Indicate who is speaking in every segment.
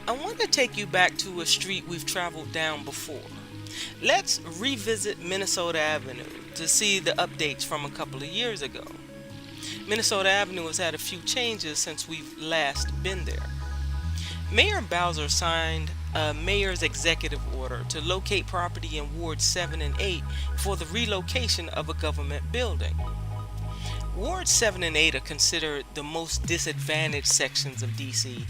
Speaker 1: I want to take you back to a street we've traveled down before. Let's revisit Minnesota Avenue to see the updates from a couple of years ago. Minnesota Avenue has had a few changes since we've last been there. Mayor Bowser signed a mayor's executive order to locate property in Ward 7 and 8 for the relocation of a government building. Ward 7 and 8 are considered the most disadvantaged sections of DC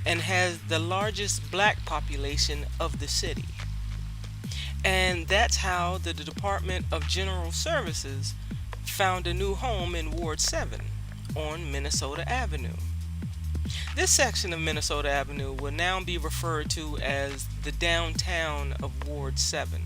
Speaker 1: and has the largest black population of the city. And that's how the Department of General Services found a new home in Ward 7 on Minnesota Avenue. This section of Minnesota Avenue will now be referred to as the downtown of Ward 7.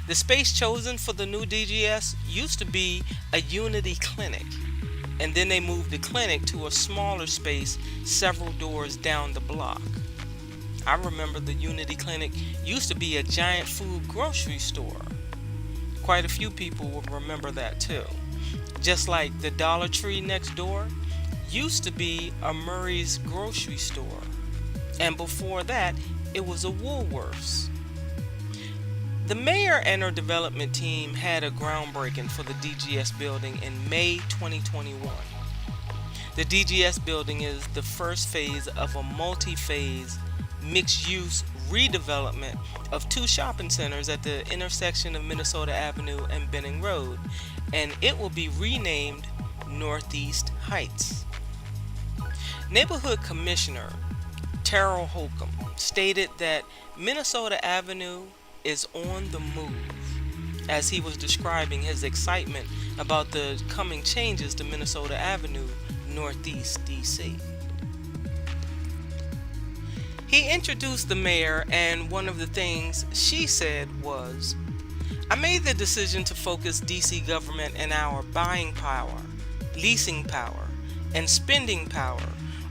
Speaker 1: The space chosen for the new DGS used to be a Unity Clinic, and then they moved the clinic to a smaller space several doors down the block. I remember the Unity Clinic used to be a giant food grocery store. Quite a few people will remember that too. Just like the Dollar Tree next door used to be a Murray's grocery store, and before that it was a Woolworths. The mayor and her development team had a groundbreaking for the DGS building in May 2021. The DGS building is the first phase of a multi-phase mixed-use redevelopment of two shopping centers at the intersection of Minnesota Avenue and Benning Road, and it will be renamed Northeast Heights. Neighborhood Commissioner Terrell Holcomb stated that Minnesota Avenue is on the move as he was describing his excitement about the coming changes to Minnesota Avenue, Northeast DC. He introduced the mayor, and one of the things she said was, "I made the decision to focus DC government and our buying power, leasing power, and spending power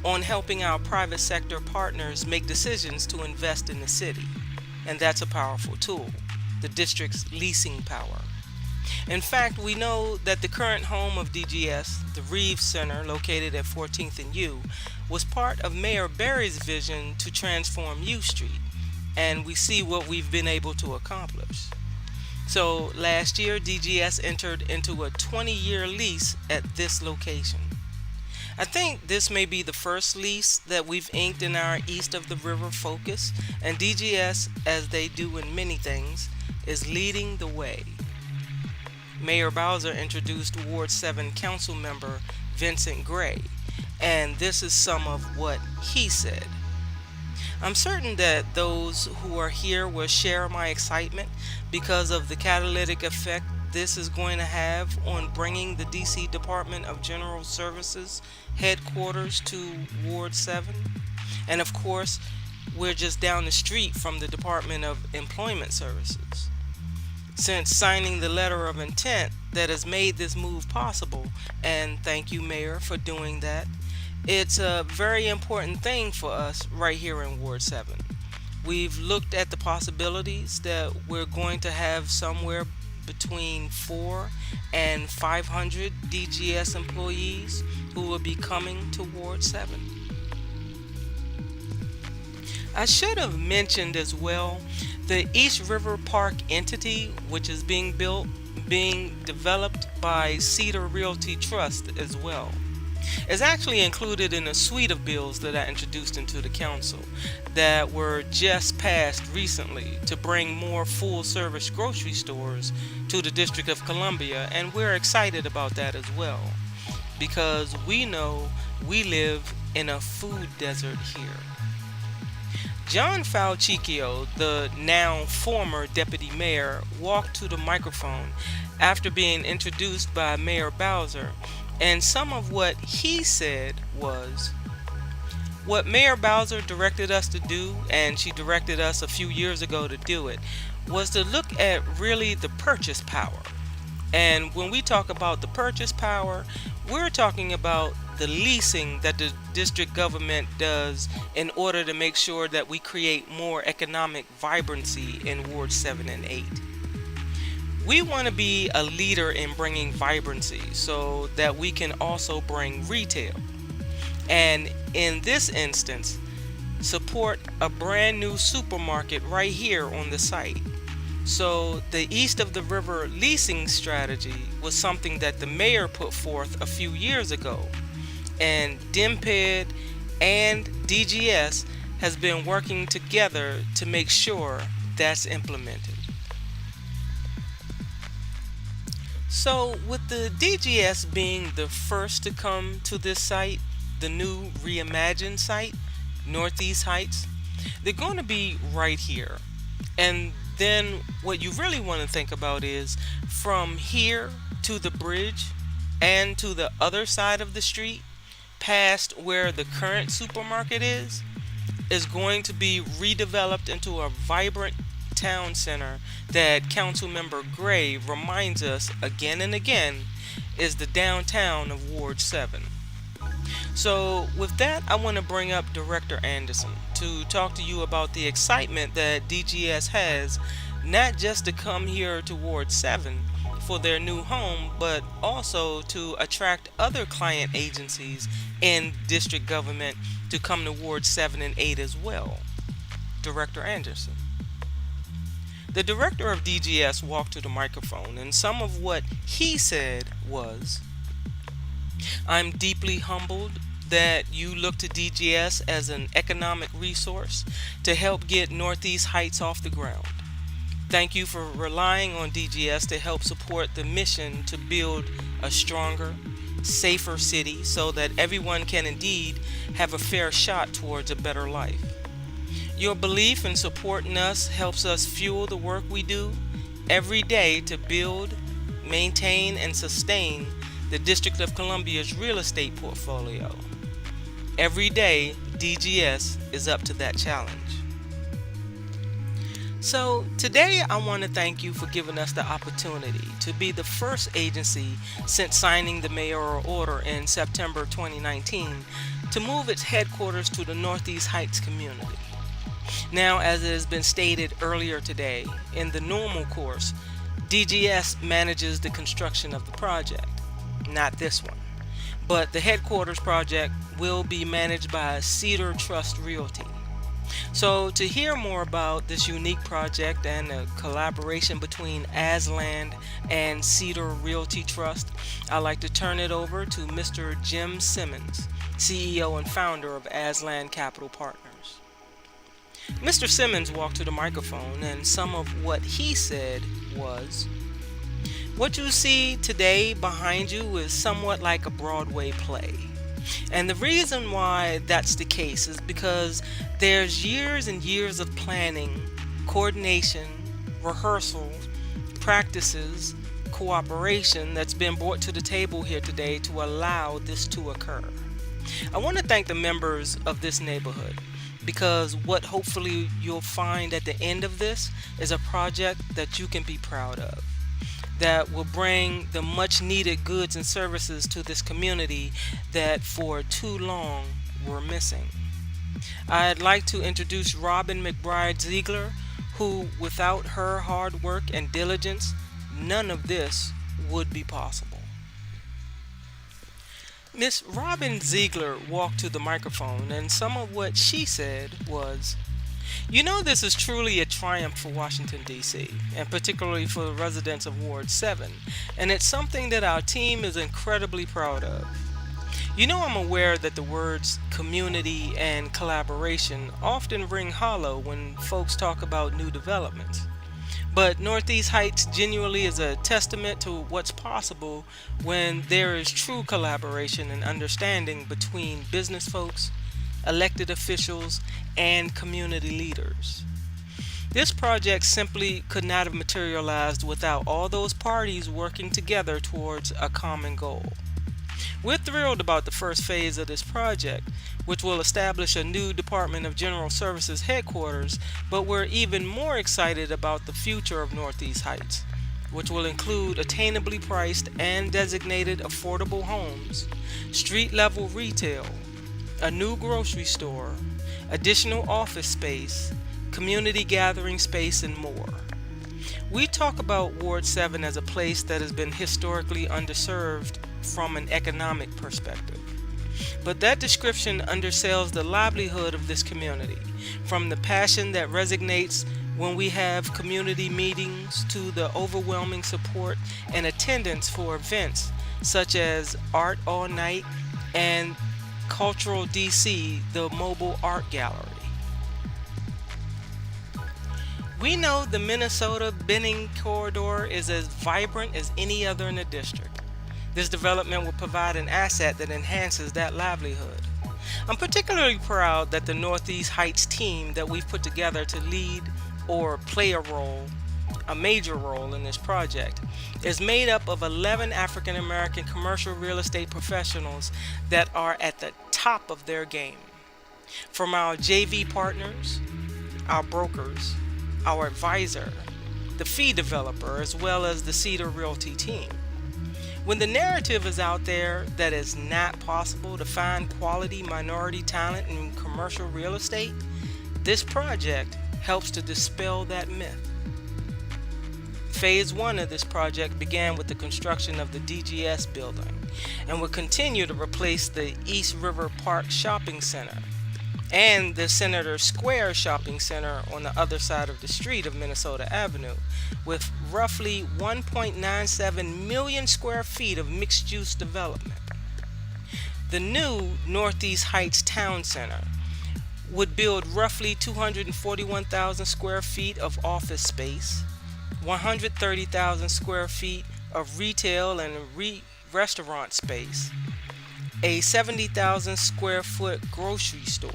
Speaker 1: on helping our private sector partners make decisions to invest in the city. And that's a powerful tool, the district's leasing power. In fact, we know that the current home of DGS, the Reeves Center located at 14th and U, was part of Mayor Berry's vision to transform U Street, and we see what we've been able to accomplish. So last year, DGS entered into a 20-year lease at this location. I think this may be the first lease that we've inked in our East of the River focus, and DGS, as they do in many things, is leading the way." Mayor Bowser introduced Ward 7 Council member Vincent Gray, and this is some of what he said. "I'm certain that those who are here will share my excitement because of the catalytic effect this is going to have on bringing the DC Department of General Services headquarters to Ward 7. And of course, we're just down the street from the Department of Employment Services. Since signing the letter of intent that has made this move possible, and thank you, Mayor, for doing that, it's a very important thing for us right here in Ward 7. We've looked at the possibilities that we're going to have somewhere between 4 and 500 DGS employees who will be coming to Ward 7. I should have mentioned as well the East River Park entity, which is being developed by Cedar Realty Trust as well. It's actually included in a suite of bills that I introduced into the council that were just passed recently to bring more full-service grocery stores to the District of Columbia, and we're excited about that as well because we know we live in a food desert here. John Falcicchio, the now former deputy mayor, walked to the microphone after being introduced by Mayor Bowser, and some of what he said was, "What Mayor Bowser directed us to do, and she directed us a few years ago to do it, was to look at really the purchase power. And when we talk about the purchase power, we're talking about the leasing that the district government does in order to make sure that we create more economic vibrancy in Ward 7 and 8. We want to be a leader in bringing vibrancy so that we can also bring retail. And in this instance, support a brand new supermarket right here on the site. So, the east of the river leasing strategy was something that the mayor put forth a few years ago, and DMPED and DGS has been working together to make sure that's implemented. So, with the DGS being the first to come to this site, the new reimagined site, Northeast Heights, they're going to be right here. And then what you really want to think about is from here to the bridge and to the other side of the street, past where the current supermarket is going to be redeveloped into a vibrant town center that Councilmember Gray reminds us again and again is the downtown of Ward 7. So, with that, I want to bring up Director Anderson to talk to you about the excitement that DGS has, not just to come here to Ward 7 for their new home, but also to attract other client agencies in district government to come to Ward 7 and 8 as well. Director Anderson. The director of DGS walked to the microphone, and some of what he said was, "I'm deeply humbled that you look to DGS as an economic resource to help get Northeast Heights off the ground. Thank you for relying on DGS to help support the mission to build a stronger, safer city so that everyone can indeed have a fair shot towards a better life. Your belief in supporting us helps us fuel the work we do every day to build, maintain, and sustain the District of Columbia's real estate portfolio. Every day, DGS is up to that challenge." So today I want to thank you for giving us the opportunity to be the first agency since signing the mayoral order in September 2019 to move its headquarters to the Northeast Heights community. Now, as it has been stated earlier today, in the normal course, DGS manages the construction of the project, not this one. But the headquarters project will be managed by Cedar Trust Realty. So to hear more about this unique project and the collaboration between Asland and Cedar Realty Trust, I'd like to turn it over to Mr. Jim Simmons, CEO and founder of Asland Capital Partners. Mr. Simmons walked to the microphone, and some of what he said was, "What you see today behind you is somewhat like a Broadway play. And the reason why that's the case is because there's years and years of planning, coordination, rehearsal, practices, cooperation that's been brought to the table here today to allow this to occur. I want to thank the members of this neighborhood, because what hopefully you'll find at the end of this is a project that you can be proud of, that will bring the much needed goods and services to this community that for too long were missing. I'd like to introduce Robin McBride Ziegler, who without her hard work and diligence, none of this would be possible." Miss Robin Ziegler walked to the microphone, and some of what she said was, "You know, this is truly a triumph for Washington, D.C., and particularly for the residents of Ward 7, and it's something that our team is incredibly proud of. You know, I'm aware that the words community and collaboration often ring hollow when folks talk about new developments. But Northeast Heights genuinely is a testament to what's possible when there is true collaboration and understanding between business folks, elected officials, and community leaders. This project simply could not have materialized without all those parties working together towards a common goal. We're thrilled about the first phase of this project, which will establish a new Department of General Services headquarters, but we're even more excited about the future of Northeast Heights, which will include attainably priced and designated affordable homes, street-level retail, a new grocery store, additional office space, community gathering space, and more. We talk about Ward 7 as a place that has been historically underserved from an economic perspective. But that description undersells the livelihood of this community, from the passion that resonates when we have community meetings to the overwhelming support and attendance for events such as Art All Night and Cultural DC, the mobile art gallery. We know the Minnesota Benning corridor is as vibrant as any other in the district. This development will provide an asset that enhances that livelihood. I'm particularly proud that the Northeast Heights team that we've put together to lead or play a major role in this project, is made up of 11 African American commercial real estate professionals that are at the top of their game. From our JV partners, our brokers, our advisor, the fee developer, as well as the Cedar Realty team. When the narrative is out there that it's not possible to find quality minority talent in commercial real estate, this project helps to dispel that myth. Phase 1 of this project began with the construction of the DGS building and will continue to replace the East River Park Shopping Center and the Senator Square Shopping Center on the other side of the street of Minnesota Avenue, with roughly 1.97 million square feet of mixed-use development. The new Northeast Heights Town Center would build roughly 241,000 square feet of office space, 130,000 square feet of retail and restaurant space, a 70,000 square foot grocery store,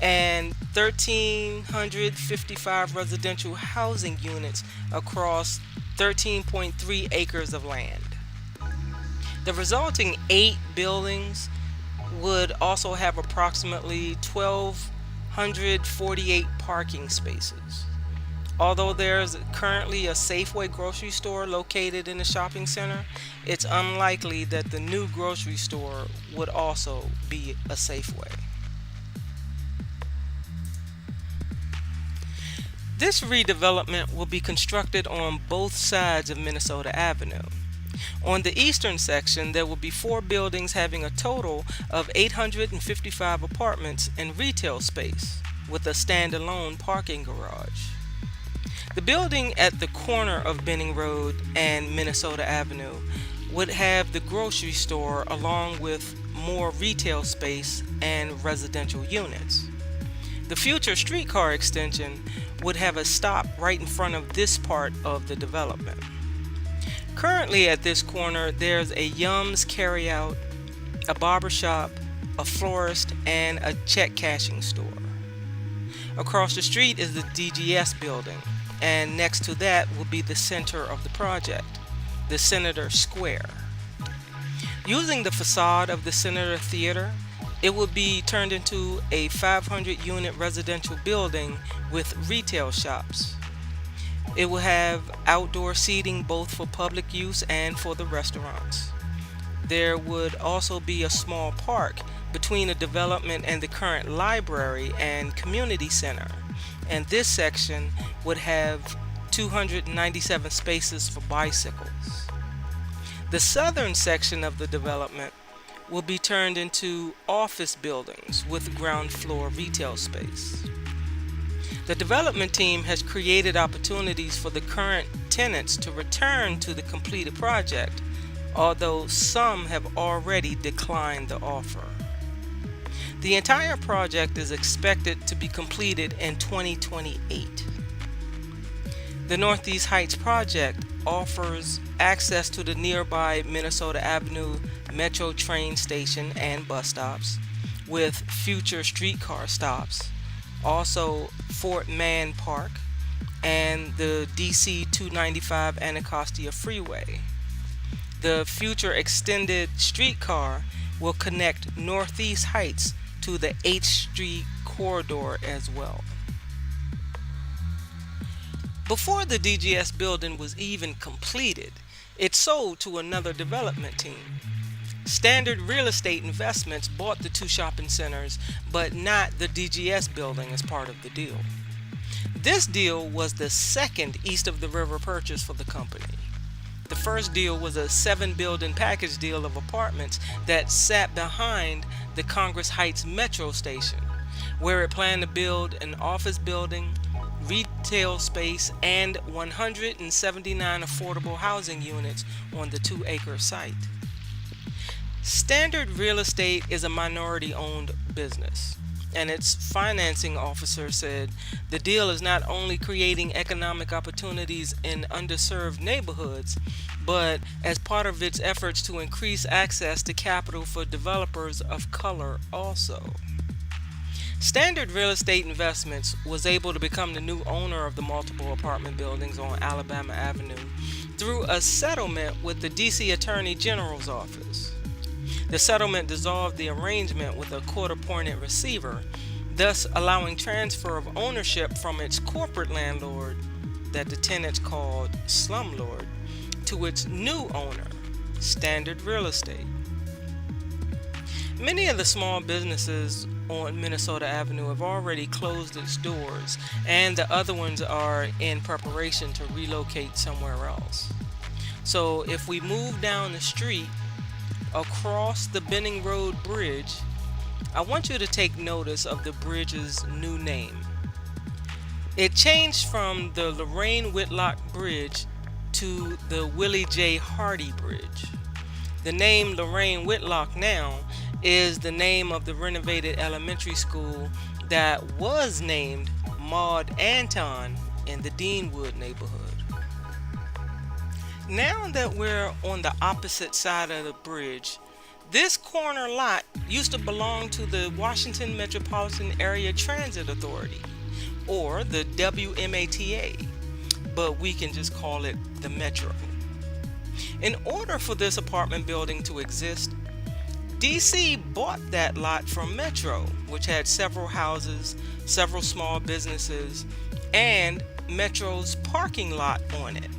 Speaker 1: and 1,355 residential housing units across 13.3 acres of land. The resulting 8 buildings would also have approximately 1,248 parking spaces. Although there's currently a Safeway grocery store located in the shopping center, it's unlikely that the new grocery store would also be a Safeway. This redevelopment will be constructed on both sides of Minnesota Avenue. On the eastern section, there will be 4 buildings having a total of 855 apartments and retail space, with a standalone parking garage. The building at the corner of Benning Road and Minnesota Avenue would have the grocery store along with more retail space and residential units. The future streetcar extension would have a stop right in front of this part of the development. Currently at this corner, there's a Yums carryout, a barber shop, a florist, and a check cashing store. Across the street is the DGS building, and next to that will be the center of the project, the Senator Square. Using the facade of the Senator Theater, it will be turned into a 500-unit residential building with retail shops. It will have outdoor seating both for public use and for the restaurants. There would also be a small park between the development and the current library and community center, and this section would have 297 spaces for bicycles. The southern section of the development will be turned into office buildings with ground floor retail space. The development team has created opportunities for the current tenants to return to the completed project, although some have already declined the offer. The entire project is expected to be completed in 2028. The Northeast Heights project offers access to the nearby Minnesota Avenue Metro train station and bus stops, with future streetcar stops, also Fort Mann Park, and the DC 295 Anacostia Freeway. The future extended streetcar will connect Northeast Heights to the 8th Street corridor as well. Before the DGS building was even completed, it sold to another development team. Standard Real Estate Investments bought the 2 shopping centers, but not the DGS building as part of the deal. This deal was the second east of the river purchase for the company. The first deal was a 7 building package deal of apartments that sat behind the Congress Heights Metro station, where it planned to build an office building, retail space, and 179 affordable housing units on the 2-acre site. Standard Real Estate is a minority owned business, and its financing officer said the deal is not only creating economic opportunities in underserved neighborhoods, but as part of its efforts to increase access to capital for developers of color also. Standard Real Estate Investments was able to become the new owner of the multiple apartment buildings on Alabama Avenue through a settlement with the DC Attorney General's office. The settlement dissolved the arrangement with a court-appointed receiver, thus allowing transfer of ownership from its corporate landlord, that the tenants called Slumlord, to its new owner, Standard Real Estate. Many of the small businesses on Minnesota Avenue have already closed its doors, and the other ones are in preparation to relocate somewhere else. So if we move down the street across the Benning Road Bridge, I want you to take notice of the bridge's new name. It changed from the Lorraine Whitlock Bridge to the Willie J. Hardy Bridge. The name Lorraine Whitlock now is the name of the renovated elementary school that was named Maud Anton in the Deanwood neighborhood. Now that we're on the opposite side of the bridge, this corner lot used to belong to the Washington Metropolitan Area Transit Authority, or the WMATA, but we can just call it the Metro. In order for this apartment building to exist, DC bought that lot from Metro, which had several houses, several small businesses, and Metro's parking lot on it,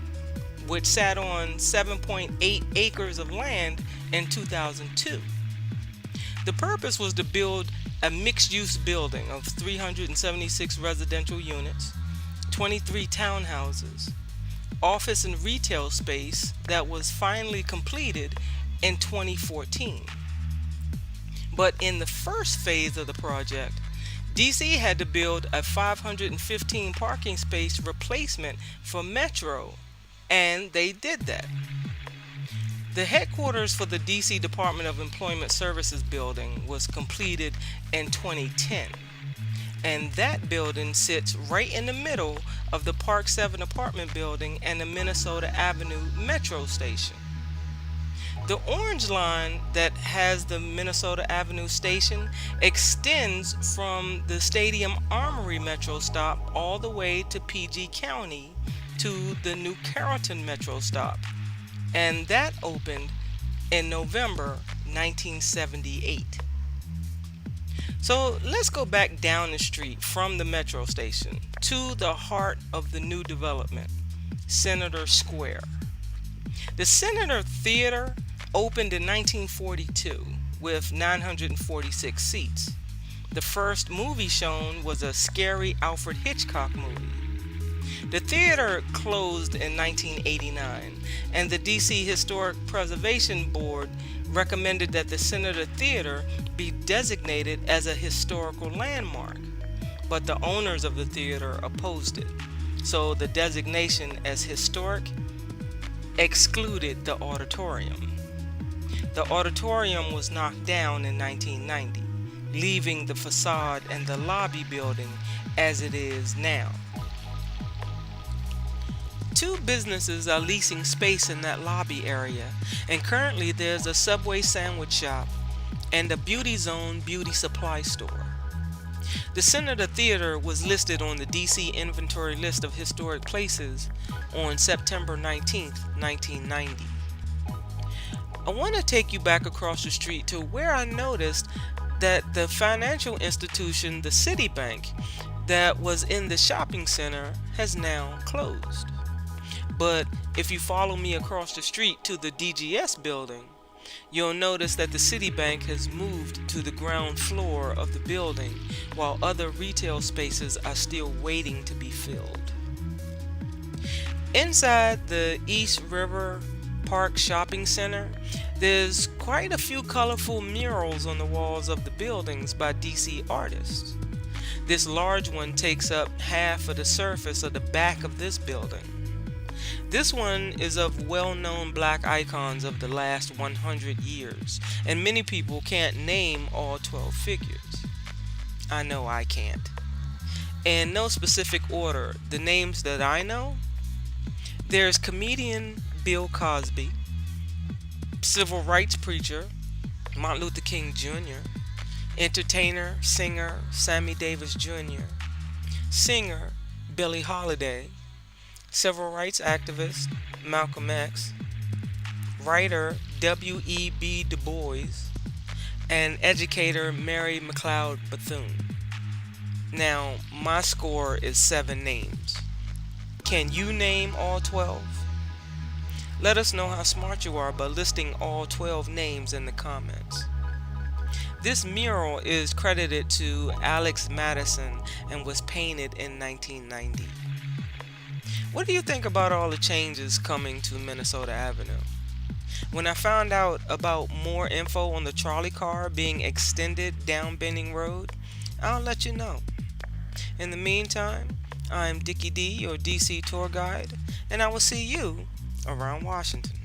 Speaker 1: which sat on 7.8 acres of land in 2002. The purpose was to build a mixed-use building of 376 residential units, 23 townhouses, office and retail space that was finally completed in 2014. But in the first phase of the project, DC had to build a 515 parking space replacement for Metro, and they did that. The headquarters for the DC Department of Employment Services building was completed in 2010, and that building sits right in the middle of the Park 7 apartment building and the Minnesota Avenue Metro station. The orange line that has the Minnesota Avenue station extends from the Stadium Armory Metro stop all the way to PG County to the New Carrollton Metro stop, and that opened in November 1978. So let's go back down the street from the Metro station to the heart of the new development, Senator Square. The Senator Theater opened in 1942 with 946 seats. The first movie shown was a scary Alfred Hitchcock movie. The theater closed in 1989, and the DC Historic Preservation Board recommended that the Senator Theater be designated as a historical landmark, but the owners of the theater opposed it. So the designation as historic excluded the auditorium. The auditorium was knocked down in 1990, leaving the facade and the lobby building as it is now. Two businesses are leasing space in that lobby area, and currently there's a Subway sandwich shop and a Beauty Zone beauty supply store. The Senator Theater was listed on the DC Inventory List of Historic Places on September 19, 1990. I want to take you back across the street to where I noticed that the financial institution, the Citibank, that was in the shopping center has now closed. But if you follow me across the street to the DGS building, you'll notice that the Citibank has moved to the ground floor of the building, while other retail spaces are still waiting to be filled. Inside the East River Park Shopping Center, there's quite a few colorful murals on the walls of the buildings by DC artists. This large one takes up half of the surface of the back of this building. This one is of well-known black icons of the last 100 years, and many people can't name all 12 figures. I know I can't. In no specific order, the names that I know: there's comedian Bill Cosby, civil rights preacher Martin Luther King Jr., entertainer, singer Sammy Davis Jr., singer Billie Holiday, civil rights activist Malcolm X, writer W.E.B. Du Bois, and educator Mary McLeod Bethune. Now, my score is 7 names. Can you name all 12? Let us know how smart you are by listing all 12 names in the comments. This mural is credited to Alex Madison and was painted in 1990. What do you think about all the changes coming to Minnesota Avenue? When I found out about more info on the trolley car being extended down Benning Road, I'll let you know. In the meantime, I'm Dickie D, your DC tour guide, and I will see you around Washington.